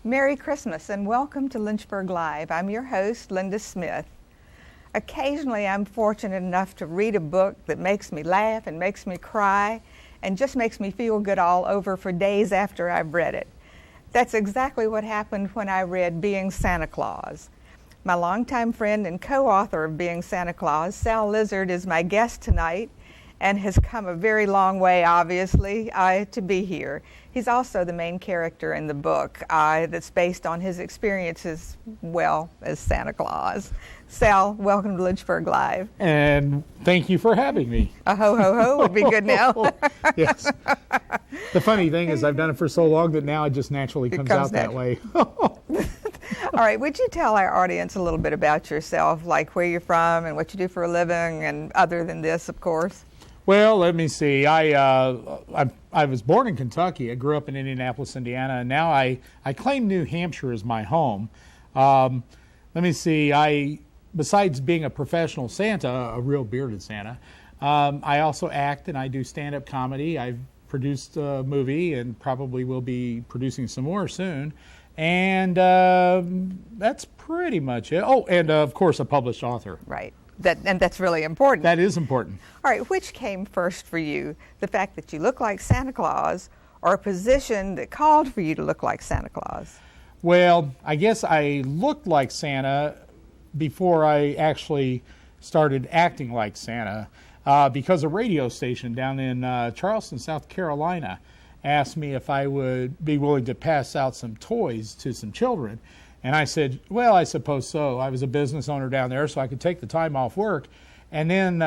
Merry Christmas and welcome to Lynchburg Live. I'm your host, Linda Smith. Occasionally I'm fortunate enough to read a book that makes me laugh and makes me cry and just makes me feel good all over for days after I've read it. That's exactly what happened when I read Being Santa Claus. My longtime friend and co-author of Being Santa Claus, Sal Lizard, is my guest tonight and has come a very long way, obviously, to be here. He's also the main character in the book that's based on his experiences, well, as Santa Claus. Sal, welcome to Lynchburg Live. And thank you for having me. A ho, ho, ho would be good now. Yes. The funny thing is I've done it for so long that now it just naturally comes out that way. All right, would you tell our audience a little bit about yourself, like where you're from and what you do for a living, and other than this, of course? Well, let me see. I was born in Kentucky. I grew up in Indianapolis, Indiana, and now I claim New Hampshire as my home. Let me see. Besides being a professional Santa, a real bearded Santa, I also act and I do stand-up comedy. I've produced a movie and probably will be producing some more soon. And that's pretty much it. Oh, and of course, a published author. Right. And that's really important. That is important. All right, which came first for you? The fact that you look like Santa Claus or a position that called for you to look like Santa Claus? Well, I guess I looked like Santa before I actually started acting like Santa because a radio station down in Charleston, South Carolina asked me if I would be willing to pass out some toys to some children. And I said, well, I suppose so. I was a business owner down there, so I could take the time off work. And then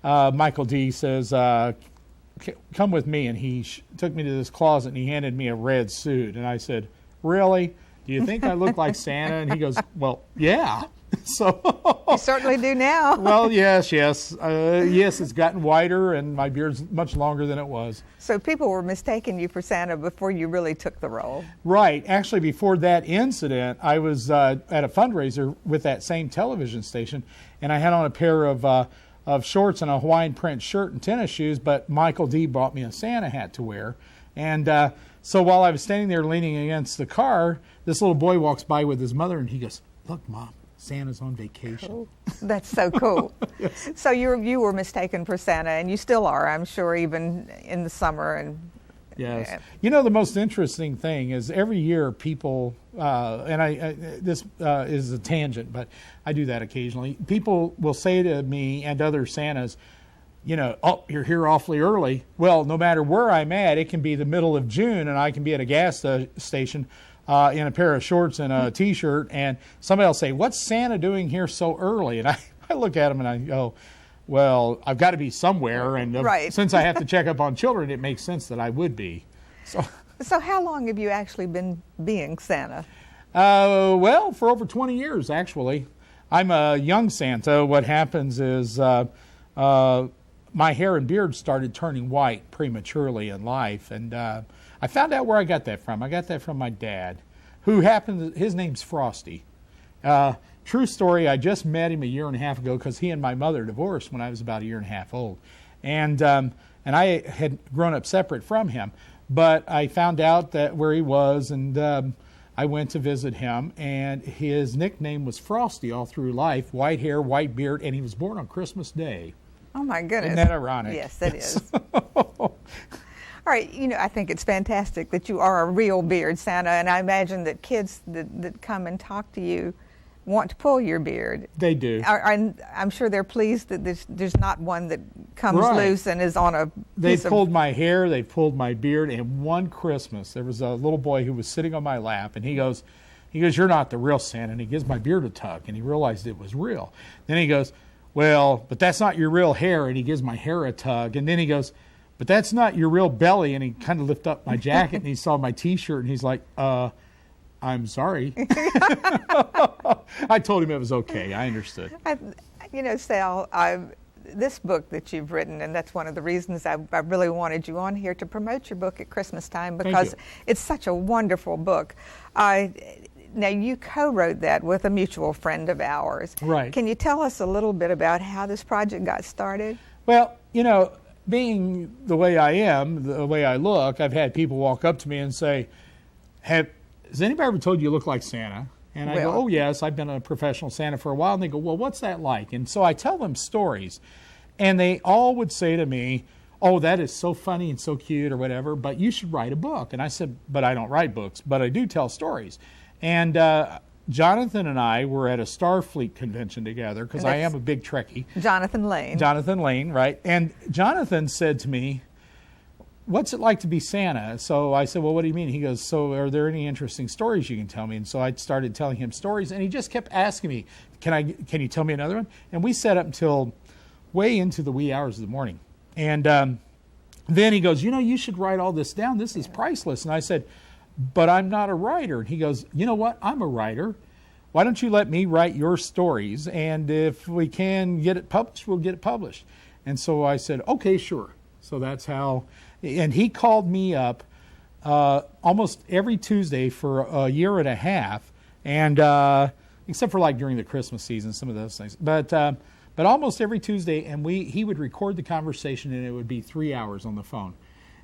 Michael D. says, come with me. And he took me to this closet, and he handed me a red suit. And I said, really? Do you think I look like Santa? And he goes, well, yeah. So you certainly do now. Well, yes. Yes, it's gotten wider, and my beard's much longer than it was. So people were mistaking you for Santa before you really took the role. Right. Actually, before that incident, I was at a fundraiser with that same television station, and I had on a pair of shorts and a Hawaiian print shirt and tennis shoes, but Michael D. bought me a Santa hat to wear. And so while I was standing there leaning against the car, this little boy walks by with his mother, and he goes, look, Mom, Santa's on vacation. Cool. That's so cool. Yes. So you were mistaken for Santa, and you still are, I'm sure, even in the summer. And yes. You know, the most interesting thing is every year people, this is a tangent, but I do that occasionally. People will say to me and other Santas, you know, oh, you're here awfully early. Well, no matter where I'm at, it can be the middle of June, and I can be at a gas station in a pair of shorts and a T-shirt, and somebody will say, what's Santa doing here so early? And I look at him and I go, well, I've got to be somewhere, and right. Since I have to check up on children, it makes sense that I would be. So how long have you actually been being Santa? Well, for over 20 years, actually. I'm a young Santa. What happens is my hair and beard started turning white prematurely in life, and I found out where I got that from. I got that from my dad, who his name's Frosty. True story, I just met him a year and a half ago because he and my mother divorced when I was about a year and a half old. And I had grown up separate from him. But I found out that where he was, and I went to visit him, and his nickname was Frosty all through life, white hair, white beard, and he was born on Christmas Day. Oh, my goodness. Isn't that ironic? Yes, it is. All right, you know, I think it's fantastic that you are a real beard Santa, and I imagine that kids that come and talk to you want to pull your beard. They do. I'm sure they're pleased that there's not one that comes loose and is on a They pulled my hair, they pulled my beard, and one Christmas there was a little boy who was sitting on my lap, and he goes, you're not the real Santa, and he gives my beard a tug, and he realized it was real. Then he goes, well, but that's not your real hair, and he gives my hair a tug, and then he goes, but that's not your real belly, and he kind of lifted up my jacket, and he saw my T-shirt, and he's like, I'm sorry. I told him it was okay. I understood. You know, Sal, this book that you've written, and that's one of the reasons I really wanted you on here to promote your book at Christmas time, because it's such a wonderful book. Now, you co-wrote that with a mutual friend of ours. Right. Can you tell us a little bit about how this project got started? Well, you know, being the way I am, the way I look, I've had people walk up to me and say, has anybody ever told you look like Santa? And I go, oh, yes, I've been a professional Santa for a while. And they go, well, what's that like? And so I tell them stories. And they all would say to me, oh, that is so funny and so cute or whatever, but you should write a book. And I said, but I don't write books, but I do tell stories. And Jonathan and I were at a Starfleet convention together because I am a big Trekkie. Jonathan Lane. Jonathan Lane, right. And Jonathan said to me, what's it like to be Santa? So I said, well, what do you mean? He goes, so are there any interesting stories you can tell me? And so I started telling him stories, and he just kept asking me, can you tell me another one? And we sat up until way into the wee hours of the morning. And then he goes, you should write all this down. This is priceless. And I said, but I'm not a writer. And he goes, you know what? I'm a writer. Why don't you let me write your stories? And if we can get it published, we'll get it published. And so I said, okay, sure. So that's how... And he called me up almost every Tuesday for a year and a half, and except for like during the Christmas season, some of those things. But almost every Tuesday, and he would record the conversation, and it would be 3 hours on the phone.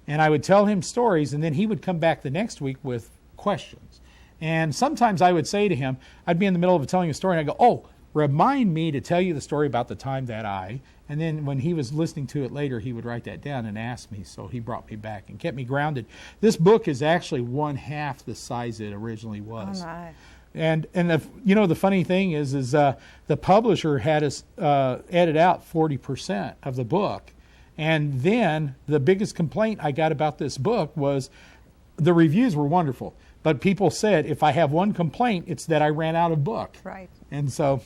And I would tell him stories, and then he would come back the next week with questions. And sometimes I would say to him, I'd be in the middle of telling a story, and I'd go, oh, remind me to tell you the story about the time that I... And then when he was listening to it later, he would write that down and ask me. So he brought me back and kept me grounded. This book is actually 1/2 the size it originally was. Oh, my. And the funny thing is the publisher had us edit out 40% of the book. And then the biggest complaint I got about this book was the reviews were wonderful. But people said, if I have one complaint, it's that I ran out of book. Right. And so...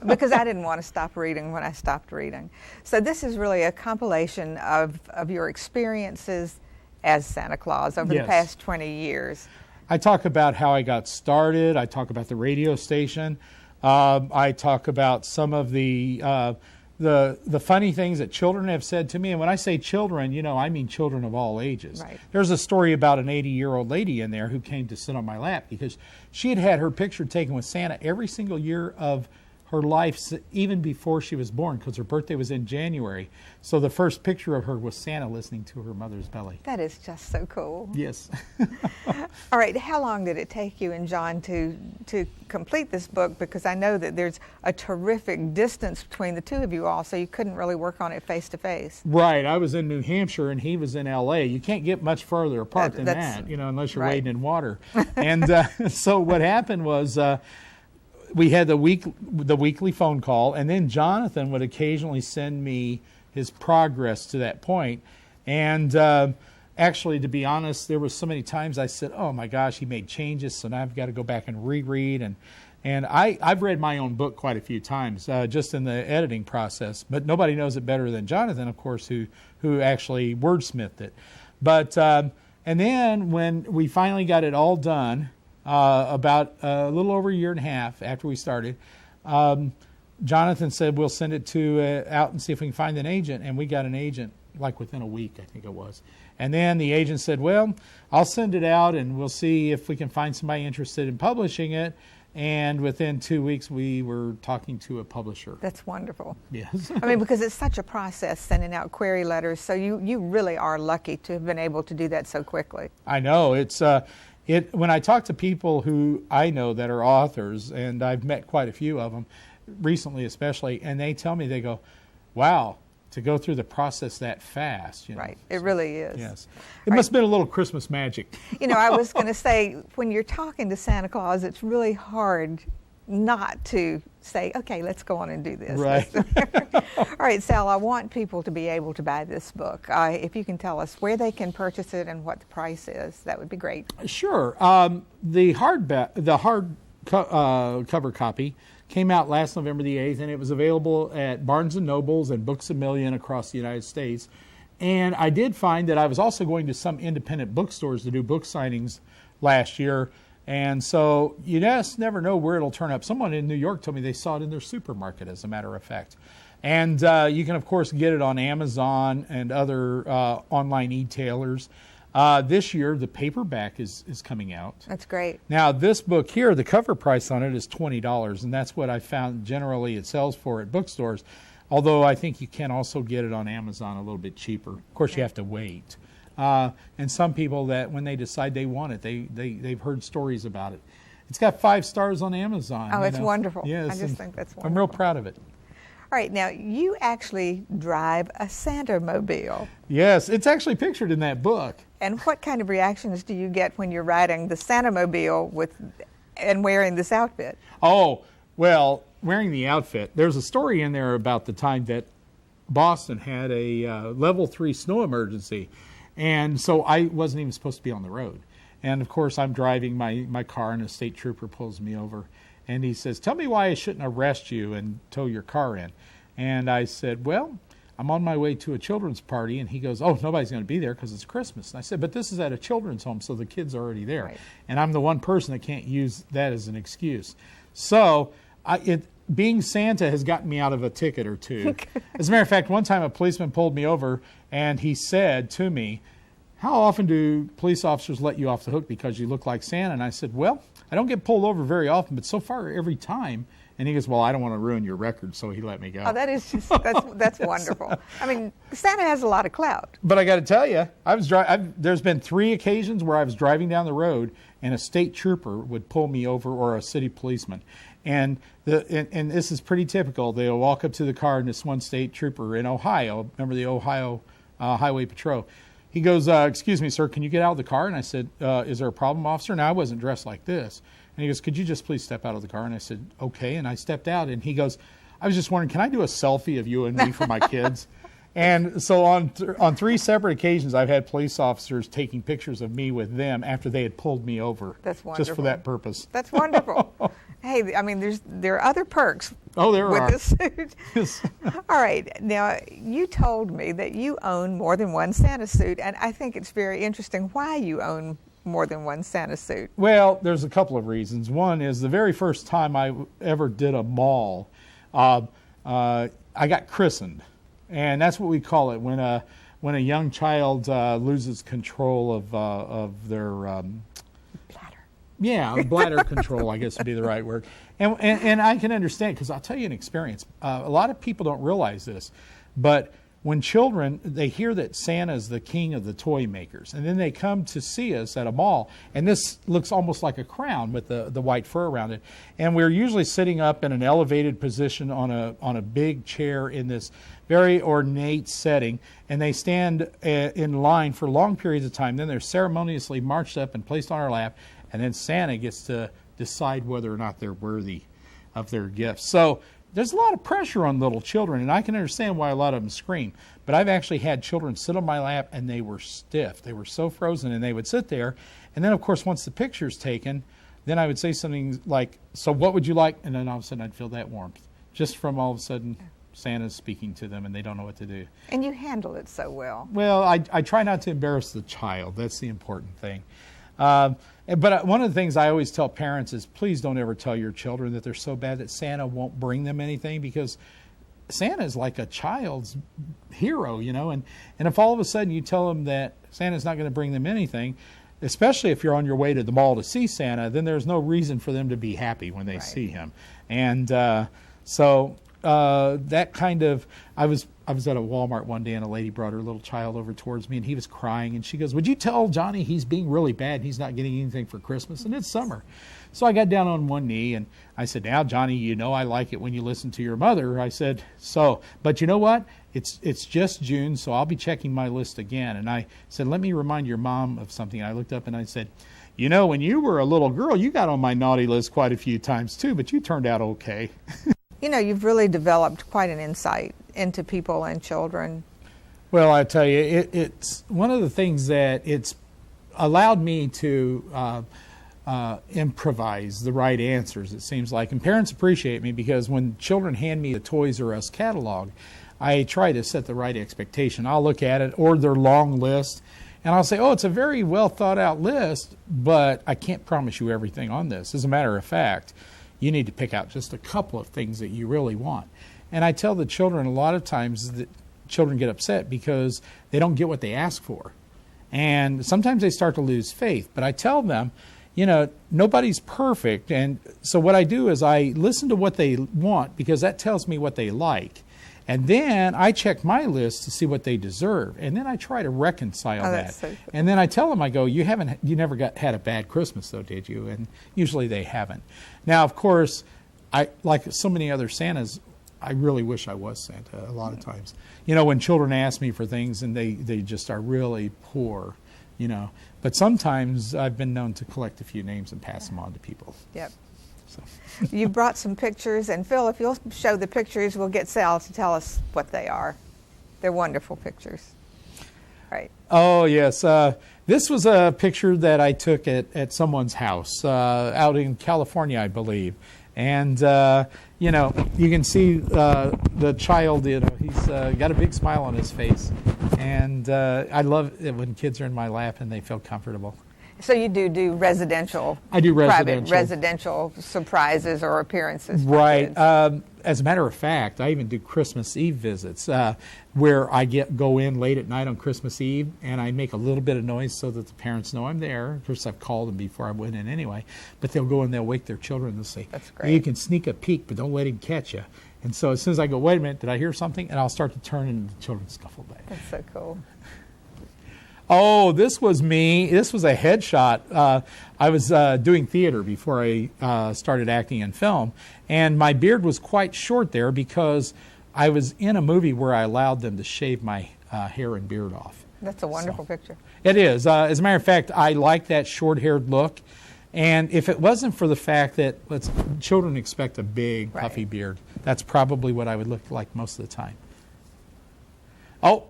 because I didn't want to stop reading when I stopped reading. So this is really a compilation of your experiences as Santa Claus over the past 20 years. I talk about how I got started. I talk about the radio station. I talk about some of the funny things that children have said to me. And when I say children, I mean children of all ages. Right. There's a story about an 80-year-old lady in there who came to sit on my lap because she had her picture taken with Santa every single year of her life, even before she was born, because her birthday was in January. So the first picture of her was Santa listening to her mother's belly. That is just so cool. Yes. All right, how long did it take you and John to complete this book? Because I know that there's a terrific distance between the two of you all, so you couldn't really work on it face to face. Right. I was in New Hampshire and he was in L.A. You can't get much further apart than that, unless you're wading in water. And so what happened was... we had the weekly phone call, and then Jonathan would occasionally send me his progress to that point. And actually, to be honest, there was so many times I said, oh my gosh, he made changes, so now I've got to go back and reread. And I've read my own book quite a few times, just in the editing process. But nobody knows it better than Jonathan, of course, who actually wordsmithed it. But and then when we finally got it all done, about a little over a year and a half after we started, Jonathan said, we'll send it out and see if we can find an agent. And we got an agent like within a week, I think it was. And then the agent said, well, I'll send it out and we'll see if we can find somebody interested in publishing it. And within 2 weeks, we were talking to a publisher. That's wonderful. Yes. I mean, because it's such a process sending out query letters. So you really are lucky to have been able to do that so quickly. I know. It's... when I talk to people who I know that are authors, and I've met quite a few of them recently especially, and they tell me, they go, wow, to go through the process that fast. Right, it really is. Yes. It must have been a little Christmas magic. I was going to say, when you're talking to Santa Claus, it's really hard not to say, okay, let's go on and do this. Right. All right, Sal, I want people to be able to buy this book. If you can tell us where they can purchase it and what the price is, that would be great. Sure. The hard cover copy came out last November the 8th, and it was available at Barnes & Nobles and Books A Million across the United States. And I did find that I was also going to some independent bookstores to do book signings last year. And so you just never know where it'll turn up. Someone in New York told me they saw it in their supermarket, as a matter of fact. And you can, of course, get it on Amazon and other online e-tailers. This year, the paperback is coming out. That's great. Now, this book here, the cover price on it is $20, and that's what I found generally it sells for at bookstores, although I think you can also get it on Amazon a little bit cheaper. Of course, you have to wait. And some people that when they decide they want it, they've heard stories about it. It's got 5 stars on Amazon. Oh, it's wonderful. Yes, I just think that's wonderful. I'm real proud of it. All right, now you actually drive a Santa mobile. Yes, it's actually pictured in that book. And what kind of reactions do you get when you're riding the Santa mobile and wearing this outfit? Oh, well, wearing the outfit. There's a story in there about the time that Boston had a level 3 snow emergency. And so I wasn't even supposed to be on the road. And of course, I'm driving my car and a state trooper pulls me over. And he says, tell me why I shouldn't arrest you and tow your car in. And I said, well, I'm on my way to a children's party. And he goes, oh, nobody's going to be there because it's Christmas. And I said, but this is at a children's home, so the kids are already there. Right. And I'm the one person that can't use that as an excuse. So being Santa has gotten me out of a ticket or two. As a matter of fact, one time a policeman pulled me over and he said to me, how often do police officers let you off the hook because you look like Santa? And I said, well, I don't get pulled over very often, but so far every time. And he goes, well, I don't want to ruin your record, so he let me go. Oh, that is just, that's wonderful. I mean, Santa has a lot of clout. But I got to tell you, there's been 3 occasions where I was driving down the road and a state trooper would pull me over, or a city policeman. And this is pretty typical. They'll walk up to the car, and this one state trooper in Ohio, remember the Ohio Highway Patrol, he goes, excuse me, sir, can you get out of the car? And I said, is there a problem, officer? Now, I wasn't dressed like this. And he goes, could you just please step out of the car? And I said, okay. And I stepped out, and he goes, I was just wondering, can I do a selfie of you and me for my kids? And so on 3 separate occasions, I've had police officers taking pictures of me with them after they had pulled me over. That's wonderful. Just for that purpose. That's wonderful. Hey, I mean, there are other perks. Oh, there with are. This suit. Yes. All right. Now, you told me that you own more than one Santa suit, and I think it's very interesting why you own more than one Santa suit. Well, there's a couple of reasons. One is the very first time I ever did a mall, I got christened. And that's what we call it when a young child loses control of their bladder. Yeah, bladder control, I guess would be the right word. And I can understand, because I'll tell you an experience. A lot of people don't realize this, but when children, they hear that Santa's the king of the toy makers, and then they come to see us at a mall, and this looks almost like a crown with the white fur around it, and we're usually sitting up in an elevated position on a big chair in this very ornate setting, and they stand in line for long periods of time. Then they're ceremoniously marched up and placed on our lap, and then Santa gets to decide whether or not they're worthy of their gifts. So there's a lot of pressure on little children, and I can understand why a lot of them scream. But I've actually had children sit on my lap, and they were stiff. They were so frozen, and they would sit there. And then, of course, once the picture's taken, then I would say something like, so what would you like? And then all of a sudden I'd feel that warmth, just from all of a sudden Santa's speaking to them, and they don't know what to do. And you handle it so well. Well, I try not to embarrass the child. That's the important thing. But one of the things I always tell parents is, please don't ever tell your children that they're so bad that Santa won't bring them anything, because Santa is like a child's hero, you know. And if all of a sudden you tell them that Santa's not going to bring them anything, especially if you're on your way to the mall to see Santa, then there's no reason for them to be happy when they see him. And so that kind of, I was at a Walmart one day, and a lady brought her little child over towards me, and he was crying, and she goes, would you tell Johnny he's being really bad and he's not getting anything for Christmas, and it's summer. So I got down on one knee, and I said, now, Johnny, you know I like it when you listen to your mother. I said, but you know what? It's just June, so I'll be checking my list again. And I said, let me remind your mom of something. I looked up and I said, you know, when you were a little girl, you got on my naughty list quite a few times too, but you turned out okay. You know, you've really developed quite an insight into people and children. Well, I tell you, it's one of the things that it's allowed me to improvise the right answers, it seems like. And parents appreciate me, because when children hand me the Toys R Us catalog, I try to set the right expectation. I'll look at it, or their long list, and I'll say, oh, it's a very well thought out list, but I can't promise you everything on this. As a matter of fact, you need to pick out just a couple of things that you really want. And I tell the children a lot of times that children get upset because they don't get what they ask for. And sometimes they start to lose faith. But I tell them, you know, nobody's perfect. And so what I do is I listen to what they want, because that tells me what they like. And then I check my list to see what they deserve. And then I try to reconcile that. So and then I tell them, I go, you never had a bad Christmas though, did you? And usually they haven't. Now, of course, like so many other Santas, I really wish I was Santa a lot of times. You know, when children ask me for things and they just are really poor, you know. But sometimes I've been known to collect a few names and pass them on to people. Yep. So. You brought some pictures, and Phil, if you'll show the pictures, we'll get Sal to tell us what they are. They're wonderful pictures. Right. Oh, yes. This was a picture that I took at someone's house out in California, I believe. And, you know, you can see the child, you know, he's got a big smile on his face. And I love it when kids are in my lap and they feel comfortable. So you do residential? I do residential. Private residential surprises or appearances for right. kids. As a matter of fact, I even do Christmas Eve visits where I go in late at night on Christmas Eve and I make a little bit of noise so that the parents know I'm there. Of course, I've called them before I went in anyway. But they'll go and they'll wake their children and they'll say, "That's great. You can sneak a peek, but don't let him catch you." And so as soon as I go, "Wait a minute, did I hear something?" And I'll start to turn and the children scuffle back. That's so cool. Oh, this was me. This was a headshot. I was doing theater before I started acting in film, and my beard was quite short there because I was in a movie where I allowed them to shave my hair and beard off. That's a wonderful picture. It is. As a matter of fact, I like that short-haired look, and if it wasn't for the fact that children expect a big, puffy beard, that's probably what I would look like most of the time. Oh,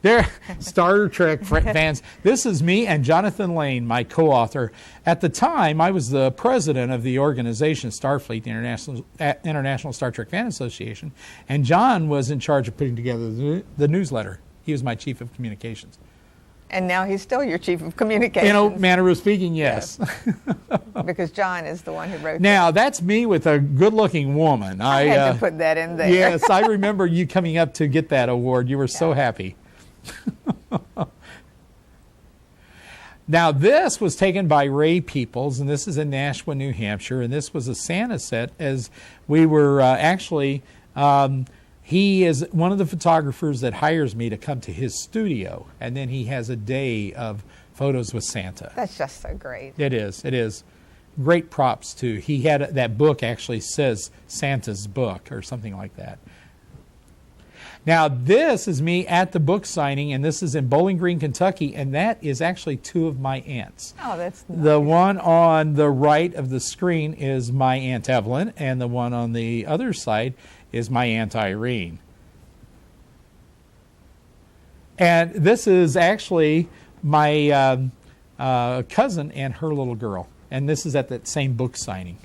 there, Star Trek fans. This is me and Jonathan Lane, my co-author. At the time, I was the president of the organization Starfleet, the International Star Trek Fan Association, and John was in charge of putting together the newsletter. He was my chief of communications. And now he's still your chief of communications. In a manner of speaking, yes. Because John is the one who wrote Now, that's me with a good-looking woman. I had to put that in there. Yes, I remember you coming up to get that award. You were so happy. Now, this was taken by Ray Peoples, and this is in Nashua, New Hampshire, and this was a Santa set as we were actually... he is one of the photographers that hires me to come to his studio, and then he has a day of photos with Santa. That's just so great. It is. It is. Great props, too. He had that book actually says Santa's book or something like that. Now, this is me at the book signing, and this is in Bowling Green, Kentucky, and that is actually two of my aunts. Oh, that's nice. The one on the right of the screen is my Aunt Evelyn, and the one on the other side is my Aunt Irene. And this is actually my cousin and her little girl. And this is at that same book signing.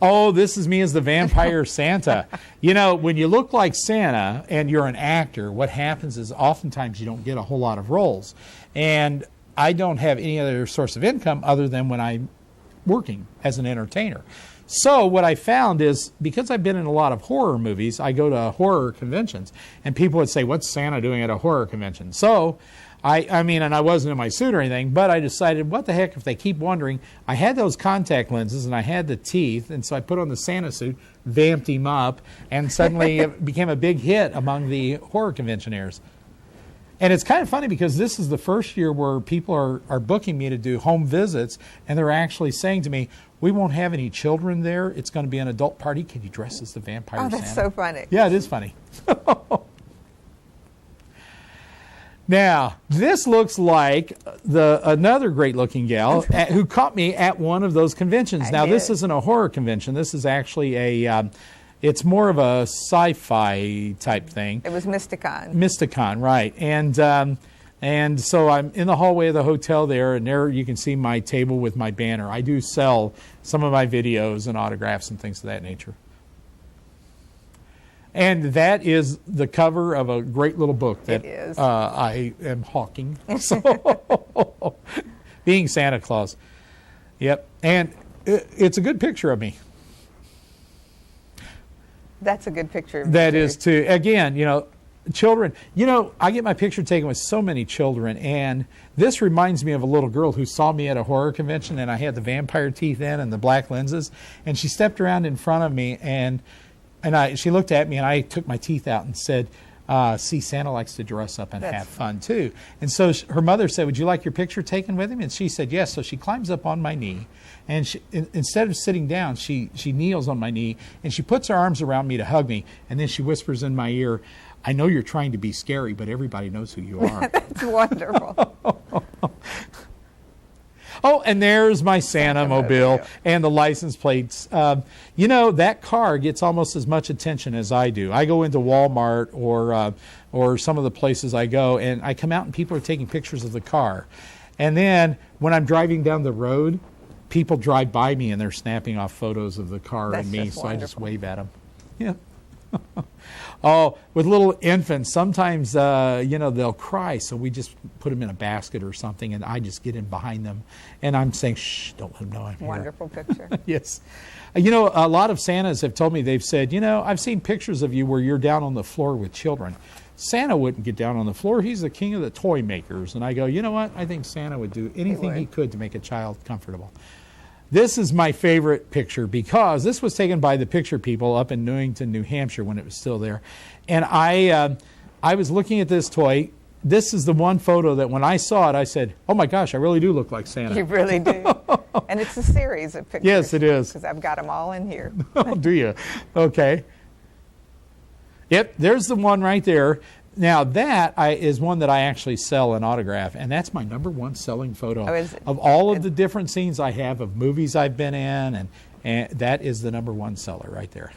Oh, this is me as the vampire Santa. You know, when you look like Santa and you're an actor, what happens is oftentimes you don't get a whole lot of roles. And I don't have any other source of income other than when I'm working as an entertainer. So what I found is, because I've been in a lot of horror movies, I go to horror conventions, and people would say, "What's Santa doing at a horror convention?" So, I mean, and I wasn't in my suit or anything, but I decided, what the heck, if they keep wondering, I had those contact lenses, and I had the teeth, and so I put on the Santa suit, vamped him up, and suddenly it became a big hit among the horror conventionaires. And it's kind of funny because this is the first year where people are booking me to do home visits, and they're actually saying to me, "We won't have any children there. It's going to be an adult party. Can you dress as the vampire Santa?" Oh, that's so funny. Yeah, it is funny. Now, this looks like another great-looking gal who caught me at one of those conventions. Now, this isn't a horror convention. This is actually it's more of a sci-fi type thing. It was Mysticon. Mysticon, right. And so I'm in the hallway of the hotel there, and there you can see my table with my banner. I do sell some of my videos and autographs and things of that nature. And that is the cover of a great little book that I am hawking. So, Being Santa Claus. Yep. And it's a good picture of me. That's a good picture of me. That is too. Again, you know, children. You know, I get my picture taken with so many children, and this reminds me of a little girl who saw me at a horror convention, and I had the vampire teeth in and the black lenses, and she stepped around in front of me, and she looked at me, and I took my teeth out and said, see, Santa likes to dress up and have fun too. And so her mother said, would you like your picture taken with him? And she said yes. So she climbs up on my knee, and instead of sitting down, she kneels on my knee, and she puts her arms around me to hug me, and then she whispers in my ear, I know you're trying to be scary, but everybody knows who you are. That's wonderful. Oh, and there's my Santa mobile and the license plates. You know, that car gets almost as much attention as I do. I go into Walmart or some of the places I go, and I come out and people are taking pictures of the car. And then when I'm driving down the road, people drive by me and they're snapping off photos of the car and me, so I just wave at them. Yeah. Oh, with little infants, sometimes, you know, they'll cry, so we just put them in a basket or something, and I just get in behind them, and I'm saying, shh, don't let them know I'm here. Wonderful picture. Yes. You know, a lot of Santas have told me, they've said, you know, I've seen pictures of you where you're down on the floor with children. Santa wouldn't get down on the floor. He's the king of the toy makers. And I go, you know what? I think Santa would do anything he could to make a child comfortable. This is my favorite picture because this was taken by the picture people up in Newington, New Hampshire when it was still there. And I was looking at this toy. This is the one photo that when I saw it, I said, oh my gosh, I really do look like Santa. You really do. And it's a series of pictures. Yes, it is. Because I've got them all in here. Oh, do you? Okay. Yep, there's the one right there. Now that is one that I actually sell an autograph, and that's my #1 selling photo of all of the different scenes I have of movies I've been in, and that is the #1 seller right there.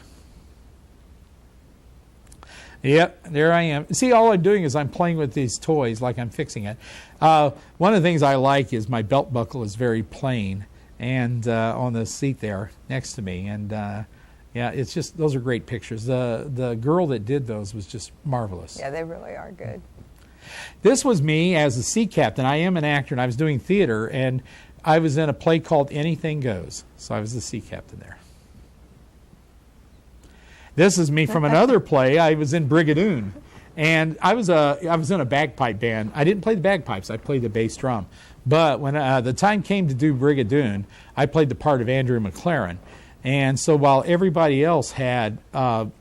Yep, there I am. See, all I'm doing is I'm playing with these toys like I'm fixing it. One of the things I like is my belt buckle is very plain, and on the seat there next to me, and yeah, it's just, those are great pictures. The girl that did those was just marvelous. Yeah, they really are good. This was me as a sea captain. I am an actor, and I was doing theater, and I was in a play called Anything Goes. So I was the sea captain there. This is me from another play. I was in Brigadoon, and I was in a bagpipe band. I didn't play the bagpipes. I played the bass drum. But when the time came to do Brigadoon, I played the part of Andrew McLaren. And so while everybody else had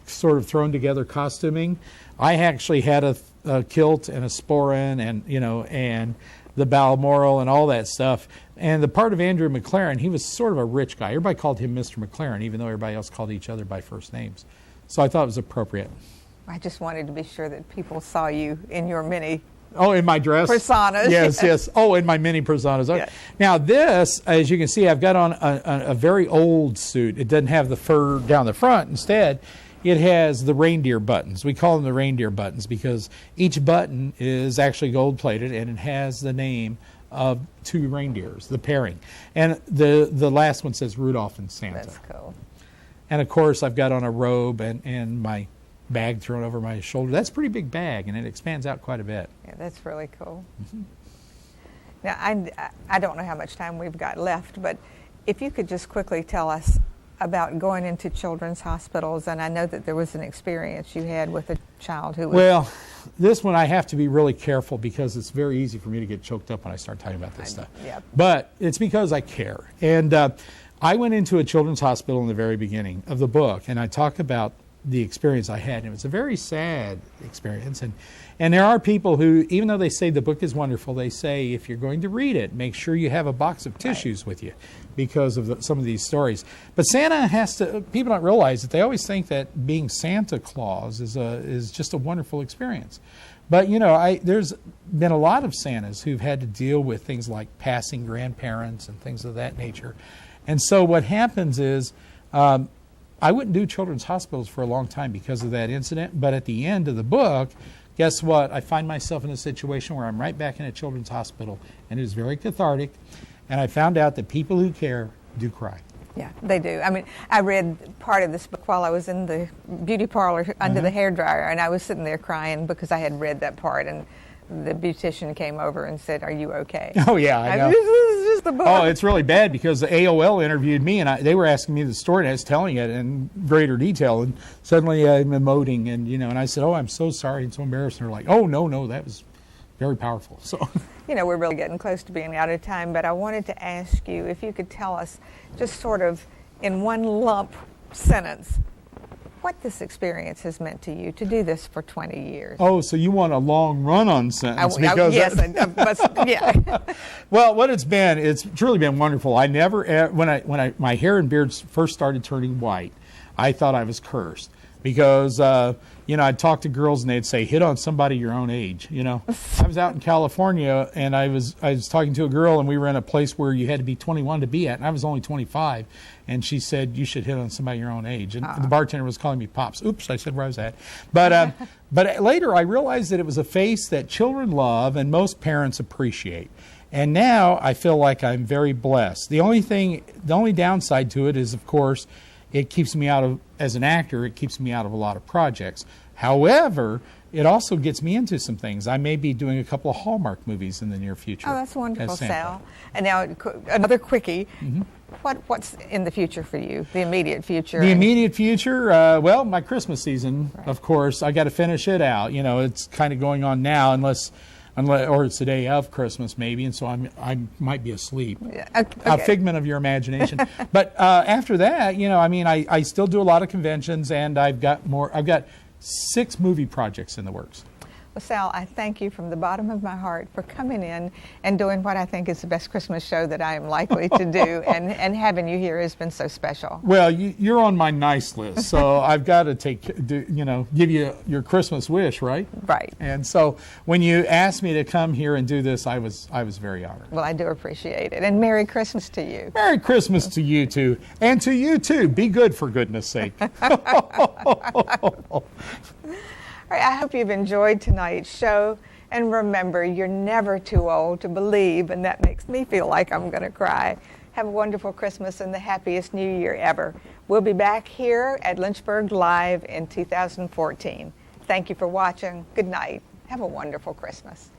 sort of thrown together costuming, I actually had a kilt and a sporran and, you know, and the Balmoral and all that stuff. And the part of Andrew McLaren, he was sort of a rich guy. Everybody called him Mr. McLaren, even though everybody else called each other by first names. So I thought it was appropriate. I just wanted to be sure that people saw you in your mini. Oh, in my dress? Personas. Yes, yes. Oh, in my mini personas. Okay. Yeah. Now this, as you can see, I've got on a very old suit. It doesn't have the fur down the front. Instead, it has the reindeer buttons. We call them the reindeer buttons because each button is actually gold-plated, and it has the name of 2 reindeers, the pairing. And the last one says Rudolph and Santa. That's cool. And, of course, I've got on a robe and my bag thrown over my shoulder. That's a pretty big bag, and it expands out quite a bit. Yeah, that's really cool. Mm-hmm. Now, I don't know how much time we've got left, but if you could just quickly tell us about going into children's hospitals, and I know that there was an experience you had with a child who was... Well, this one I have to be really careful because it's very easy for me to get choked up when I start talking about this stuff. Yeah. But it's because I care. And I went into a children's hospital in the very beginning of the book, and I talk about the experience I had, and it was a very sad experience. And there are people who, even though they say the book is wonderful, they say if you're going to read it, make sure you have a box of tissues with you because of some of these stories. But Santa has to, people don't realize that they always think that being Santa Claus is just a wonderful experience. But, you know, there's been a lot of Santas who've had to deal with things like passing grandparents and things of that nature. And so what happens is, I wouldn't do children's hospitals for a long time because of that incident, but at the end of the book, guess what? I find myself in a situation where I'm right back in a children's hospital, and it was very cathartic, and I found out that people who care do cry. Yeah, they do. I mean, I read part of this book while I was in the beauty parlor under the hairdryer, and I was sitting there crying because I had read that part, and the beautician came over and said, "Are you okay?" Oh, yeah, I know. This is just the book. Oh, it's really bad because the AOL interviewed me, and they were asking me the story, and I was telling it in greater detail, and suddenly I'm emoting, and, you know, and I said, "Oh, I'm so sorry and so embarrassed." And they're like, "Oh, no, that was very powerful." So, you know, we're really getting close to being out of time, but I wanted to ask you if you could tell us just sort of in one lump sentence what this experience has meant to you to do this for 20 years. Oh, so you want a long run-on sentence? Yes, yeah. Well, what it's truly been wonderful. I never, when my hair and beard first started turning white, I thought I was cursed because, I'd talk to girls and they'd say, hit on somebody your own age, I was out in California and I was talking to a girl and we were in a place where you had to be 21 to be at, and I was only 25. And she said, you should hit on somebody your own age. And the bartender was calling me Pops. Oops, I said where I was at. But later I realized that it was a face that children love and most parents appreciate. And now I feel like I'm very blessed. The only downside to it is, of course, it keeps me out of, as an actor, it keeps me out of a lot of projects. However, it also gets me into some things. I may be doing a couple of Hallmark movies in the near future. Oh, that's wonderful, Sal. And now another quickie. Mm-hmm. What's in the future for you, the immediate future? The immediate future, well, my Christmas season, right. Of course, I got to finish it out. It's kind of going on now, unless, or it's the day of Christmas maybe, and so I might be asleep. Yeah. Okay. A figment of your imagination. But after that, I still do a lot of conventions, and I've got 6 movie projects in the works. Well, Sal, I thank you from the bottom of my heart for coming in and doing what I think is the best Christmas show that I am likely to do, and having you here has been so special. Well, you're on my nice list, so I've got to give you your Christmas wish, right? Right. And so when you asked me to come here and do this, I was very honored. Well, I do appreciate it, and Merry Christmas to you. Merry Christmas to you too, and to you too. Be good, for goodness sake. All right, I hope you've enjoyed tonight's show. And remember, you're never too old to believe, and that makes me feel like I'm going to cry. Have a wonderful Christmas and the happiest New Year ever. We'll be back here at Lynchburg Live in 2014. Thank you for watching. Good night. Have a wonderful Christmas.